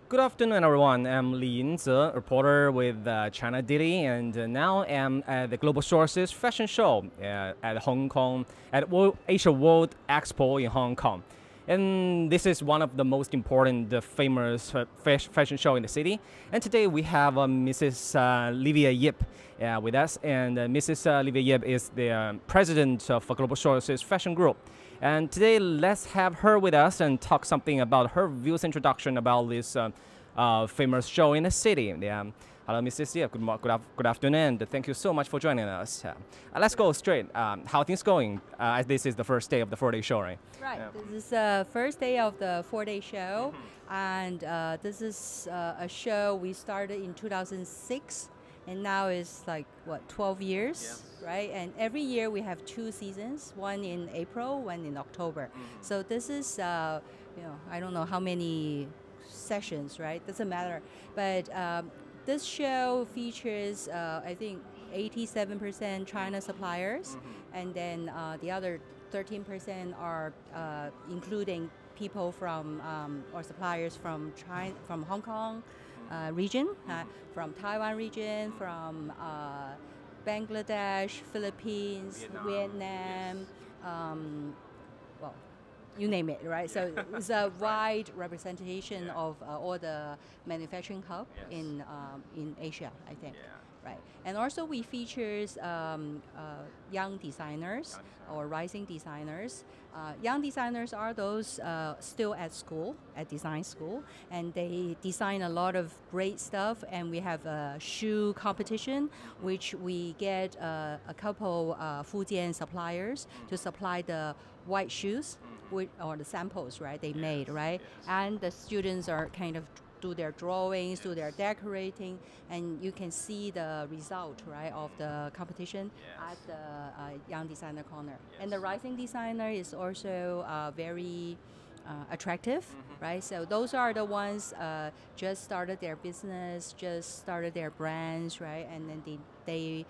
Good afternoon, everyone. I'm Li Yinze, reporter with China Daily, and now I'm at the Global Sources Fashion Show at Hong Kong, at Asia World Expo in Hong Kong. And this is one of the most important, famous fashion show in the city. And today we have Mrs. Livia Yip with us, and Mrs. Livia Yip is the president of Global Sources Fashion Group. And today, let's have her with us and talk something about her views, introduction about this famous show in the city. Hello, Mrs. Yip. Good afternoon. Thank you so much for joining us. Let's go straight. How things going? As this is the first day of the 4-day show, right? Right. Yeah. This is the first day of the 4-day show, and this is a show we started in 2006. And now it's like, what, 12 years, yes. Right? And every year we have 2 seasons, one in April, one in October. So this is, I don't know how many sessions, right? Doesn't matter. But this show features, I think, 87% China suppliers, and then the other 13% are including people from, or suppliers from China, from Hong Kong, region, from Taiwan region, from Bangladesh, Philippines, Vietnam, well, you name it, right? So it's a wide representation of all the manufacturing hub in Asia, I think. Right. And also we features young designers or rising designers. Young designers are those still at school, at design school, and they design a lot of great stuff. And we have a shoe competition, which we get a couple Fujian suppliers to supply the white shoes, or the samples, right? They made, right? And the students are kind of do their drawings, do their decorating, and you can see the result, right, of the competition at the Young Designer Corner. And the rising designer is also very attractive, right? So those are the ones just started their business, just started their brands, right? And then they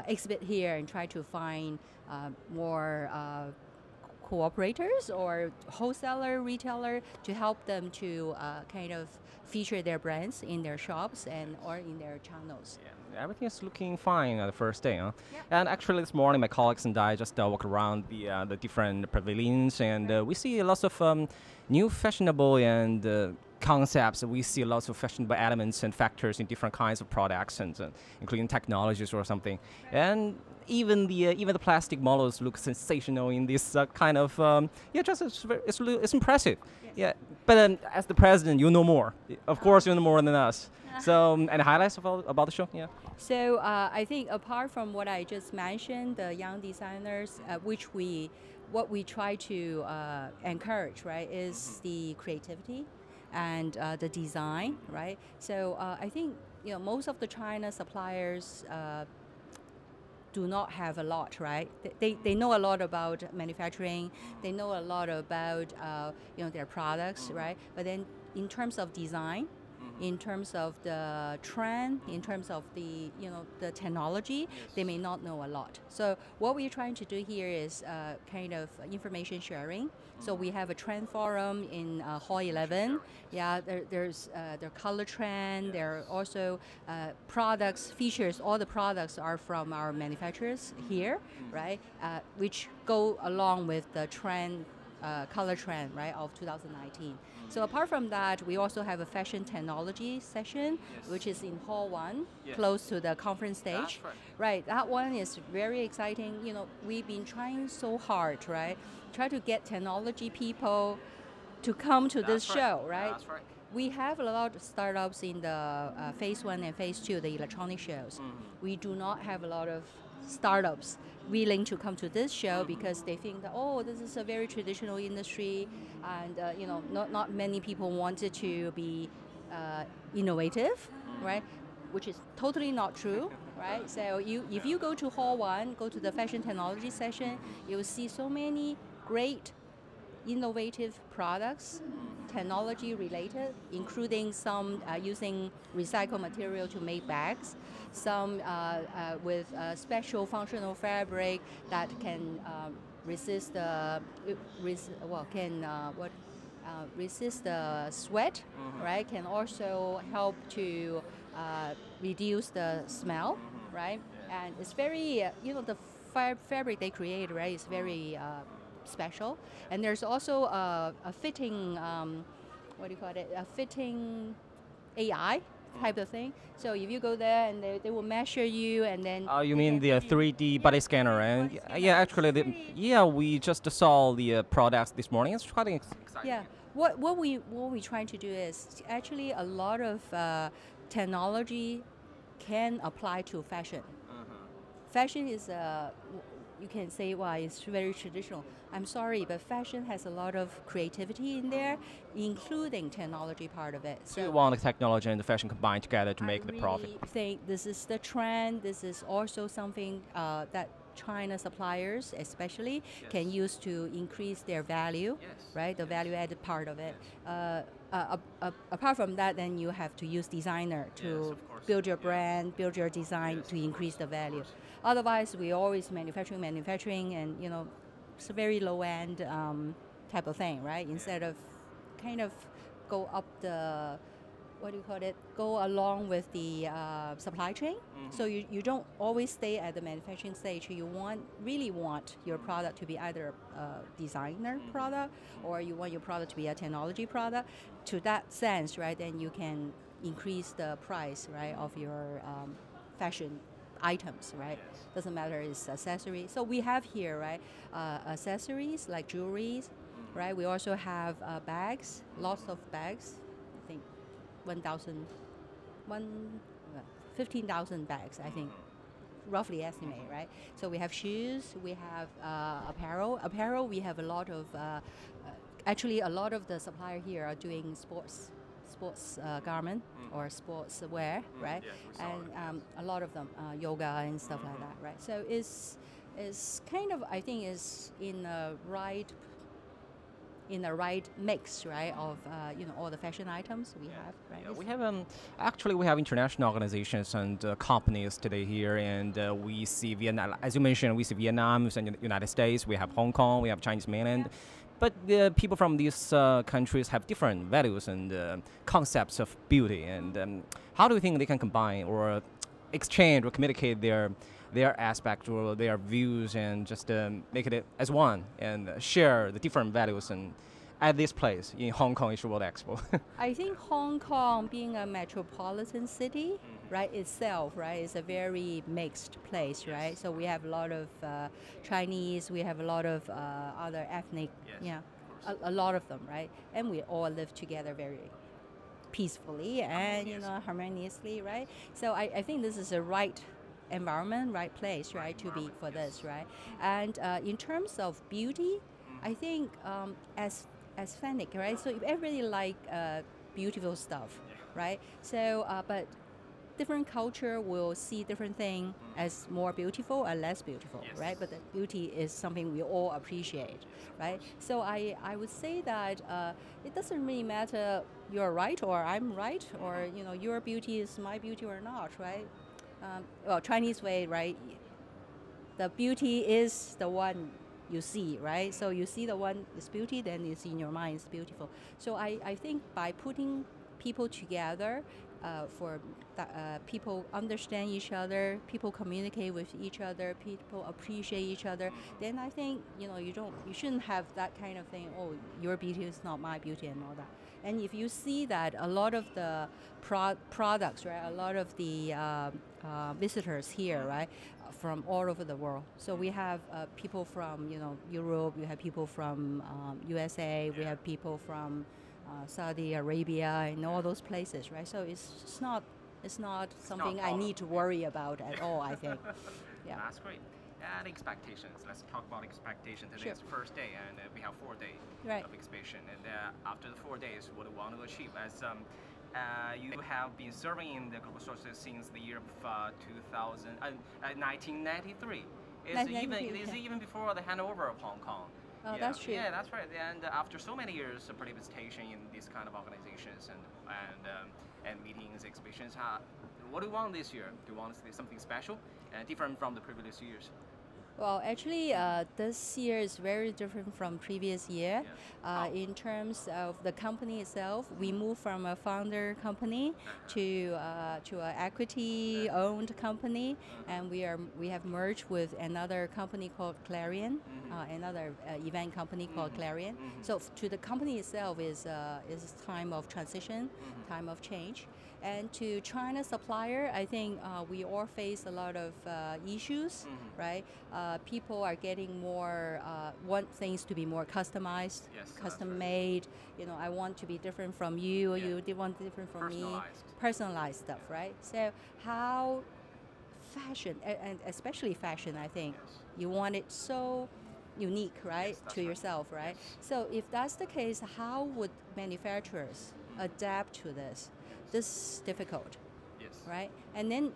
exhibit here and try to find more cooperators or wholesaler, retailer to help them to kind of feature their brands in their shops and or in their channels. Yeah, everything is looking fine the first day, huh? Yep. And actually this morning my colleagues and I just walked around the different pavilions, and we see lots of new fashionable and concepts. We see lots of fashionable elements and factors in different kinds of products, and including technologies or something. And even the plastic models look sensational in this kind of it's impressive. Yes. Yeah, but as the president, you know more. Of course, you know more than us. So, any highlights about the show? Yeah. So I think apart from what I just mentioned, the young designers, what we try to encourage, right, is the creativity and the design, right? So I think most of the China suppliers do not have a lot, right? They know a lot about manufacturing. They know a lot about their products, right? But then in terms of design, in terms of the trend, in terms of the the technology, they may not know a lot. So what we're trying to do here is kind of information sharing. So we have a trend forum in Hall 11. Yeah, there's the color trend. There are also products, features. All the products are from our manufacturers here, right? Which go along with the trend, color trend, right, of 2019. So apart from that, we also have a fashion technology session, which is in Hall 1, close to the conference stage. Right, that one is very exciting. We've been trying so hard, right? Try to get technology people to come to this show, right? That's right. We have a lot of startups in the phase 1 and phase 2, the electronic shows. We do not have a lot of startups willing to come to this show because they think that, oh, this is a very traditional industry, and not many people wanted to be innovative, right? Which is totally not true, right? So if you go to Hall 1, go to the fashion technology session, you will see so many great innovative products, technology related, including some using recycled material to make bags, some with special functional fabric that can resist the resist the sweat, right? Can also help to reduce the smell, right? And it's very, the fabric they create, right, is very special. And there's also a fitting, what do you call it? A fitting AI type of thing. So if you go there and they will measure you and then. Oh, you mean the 3D body scanner, and yeah, actually, we just saw the products this morning. It's quite exciting. Yeah, what we trying to do is actually a lot of technology can apply to fashion. Fashion is you can say why it's very traditional. I'm sorry, but fashion has a lot of creativity in there, including technology part of it. So you want the technology and the fashion combined together to make the profit. I think this is the trend. This is also something that China suppliers especially can use to increase their value, right? The value-added part of it. Apart from that, then you have to use designer to build your brand, build your design to increase the value. Otherwise, we always manufacturing, and it's a very low-end type of thing, right? Instead of kind of go up the, what do you call it, go along with the supply chain. So you don't always stay at the manufacturing stage. You really want your product to be either a designer product or you want your product to be a technology product. To that sense, right, then you can increase the price, right, of your fashion items, right? Doesn't matter, it's accessories. So we have here, right, accessories like jewelries, right? We also have bags, lots of bags. I think 15,000 bags, I think, roughly estimate, right? So we have shoes, we have apparel. Apparel, we have a lot of, actually a lot of the supplier here are doing sports garment or sports wear, right? And a lot of them, yoga and stuff like that, right? So it's kind of, I think, is in the right mix, right, of all the fashion items we have, right? Yeah, we have actually we have international organizations and companies today here, and we see Vietnam, as you mentioned, we see Vietnam and United States, we have Hong Kong, we have Chinese mainland. But the people from these countries have different values and concepts of beauty. And how do you think they can combine or exchange or communicate their aspects or their views and just make it as one and share the different values and at this place in Hong Kong Asia World Expo? I think Hong Kong, being a metropolitan city, right, itself, right, is a very mixed place, right? So we have a lot of Chinese, we have a lot of other ethnic, a lot of them, right? And we all live together very peacefully and harmoniously, right? So I think this is a right environment, right place, right, to be for this, right? And in terms of beauty, I think aesthetic, right? So if everybody like beautiful stuff, right? So but different culture will see different thing as more beautiful or less beautiful, right? But the beauty is something we all appreciate, right? So I would say that it doesn't really matter you're right or I'm right, or your beauty is my beauty or not, right? Well, Chinese way, right? The beauty is the one you see, right? So you see the one is beauty, then it's in your mind, it's beautiful. So I think by putting people together, for people understand each other, people communicate with each other, people appreciate each other, then I think you shouldn't have that kind of thing. Oh, your beauty is not my beauty and all that. And if you see that a lot of the products, right, a lot of the visitors here, right, from all over the world. So we have people from Europe, we have people from USA, we have people from Saudi Arabia and all those places, right? So it's not something I need to worry about at all, I think. Yeah. That's great. And expectations. Let's talk about expectations. Today is the first day, and we have 4 days of exhibition. And after the 4 days, what do we want to achieve? As you have been serving in the global sources since the year of 1993. It is even before the handover of Hong Kong. Oh, that's true. Yeah, that's right. And after so many years of participation in these kind of organizations and meetings, exhibitions, what do you want this year? Do you want to see something special and different from the previous years? Well, actually, this year is very different from previous year. In terms of the company itself, we moved from a founder company to an equity-owned company, and we have merged with another company called Clarion, another event company called Clarion. So to the company itself is time of transition, time of change. And to China supplier, I think we all face a lot of issues, right? People are getting more, want things to be more customized, custom made. You know, I want to be different from you, you want different from me. Personalized stuff, right? So how fashion, and especially fashion, I think, you want it so unique, right, to yourself, right? So if that's the case, how would manufacturers adapt to this? This is difficult, right? And then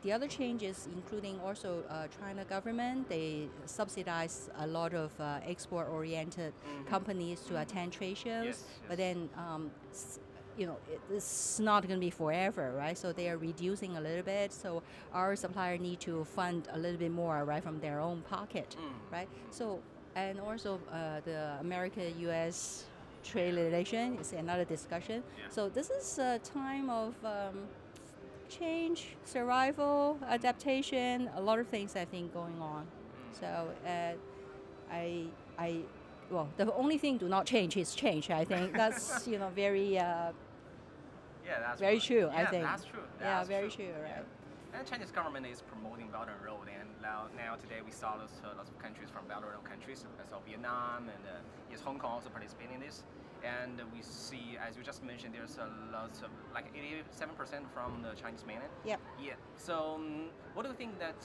the other changes, including also China government, they subsidize a lot of export-oriented companies to attend trade shows, but then you know, it's not going to be forever, right? So they are reducing a little bit. So our supplier need to fund a little bit more, right, from their own pocket, right? So, and also the America-U.S. trade relation is another discussion. So this is a time of change, survival, adaptation, a lot of things I think going on. So I well, the only thing do not change is change. I think that's very that's very right. true. I think That's true. yeah, very true, right? And Chinese government is promoting Belt and Road, and now today we saw lots of countries from Belt and Road countries, so Vietnam and yes, Hong Kong also participating in this. And we see, as you just mentioned, there's a lot of like 87% from the Chinese mainland. Yep. Yeah. So what do you think that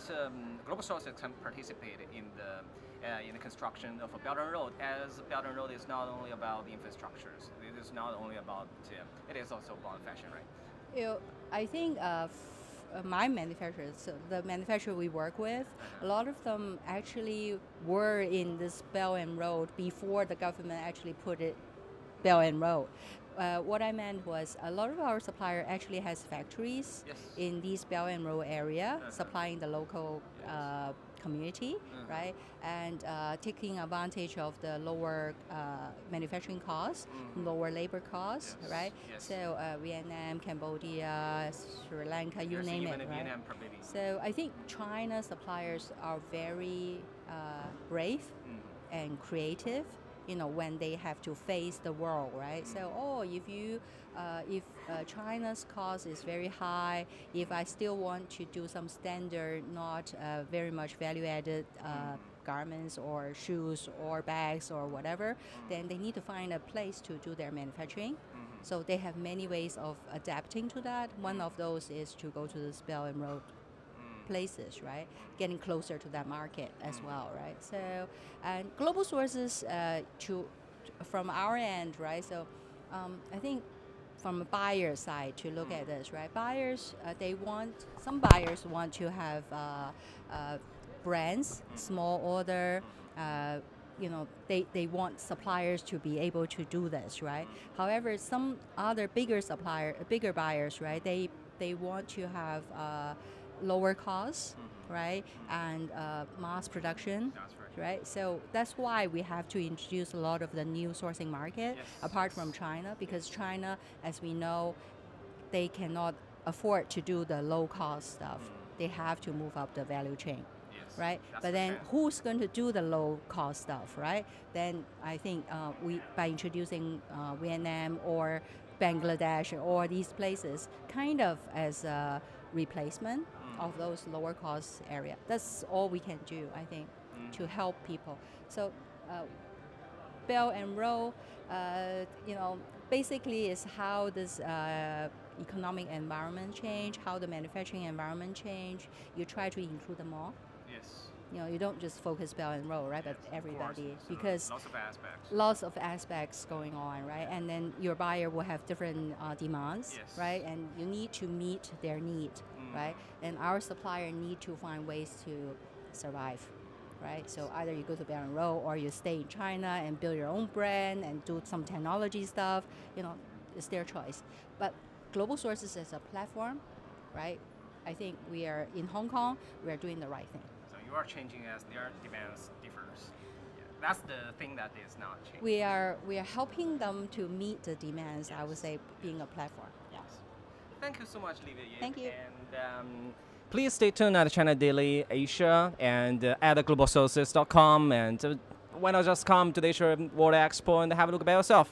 global sources can participate in the construction of a Belt and Road? As Belt and Road is not only about the infrastructures, it is not only about it is also about fashion, right? I think my manufacturers, so the manufacturer we work with, a lot of them actually were in this Belt and Road before the government actually put it Belt and Road. What I meant was a lot of our supplier actually has factories in these Belt and Road area, supplying the local community, right? And taking advantage of the lower manufacturing costs, lower labor costs, right? So Vietnam, Cambodia, Sri Lanka, you name it, right? So I think China suppliers are very brave and creative, when they have to face the world, right? So, if China's cost is very high, if I still want to do some standard, not very much value-added garments or shoes or bags or whatever, then they need to find a place to do their manufacturing. So they have many ways of adapting to that. One of those is to go to the Belt and Road places, right? Getting closer to that market as well, right? So, and global sources from our end, right? So, I think from a buyer side to look at this, right? Buyers, some buyers want to have brands, small order. They want suppliers to be able to do this, right? However, some other bigger buyers, right? They want to have lower costs, right, and mass production, right? So that's why we have to introduce a lot of the new sourcing market apart from China, because China, as we know, they cannot afford to do the low cost stuff. They have to move up the value chain. Right, but then who's going to do the low cost stuff, right? Then I think by introducing Vietnam or Bangladesh or these places, kind of as a replacement of those lower cost area. That's all we can do, I think, to help people. So Belt and Road, basically is how this economic environment change, how the manufacturing environment change. You try to include them all. You don't just focus Belt and Road, right? But everybody, because lots of aspects going on, right? And then your buyer will have different demands, right? And you need to meet their need, right? And our supplier need to find ways to survive, right? So either you go to Belt and Road or you stay in China and build your own brand and do some technology stuff. It's their choice. But global sources as a platform, right? I think we are in Hong Kong. We are doing the right thing. you are changing as their demands differs. Yeah. That's the thing that is not changing. We are helping them to meet the demands. I would say being a platform. Yeah. Thank you so much, Livia Yip. Thank you. And please stay tuned at China Daily Asia and at globalsources.com. And why not just come to the Asia World Expo and have a look by yourself.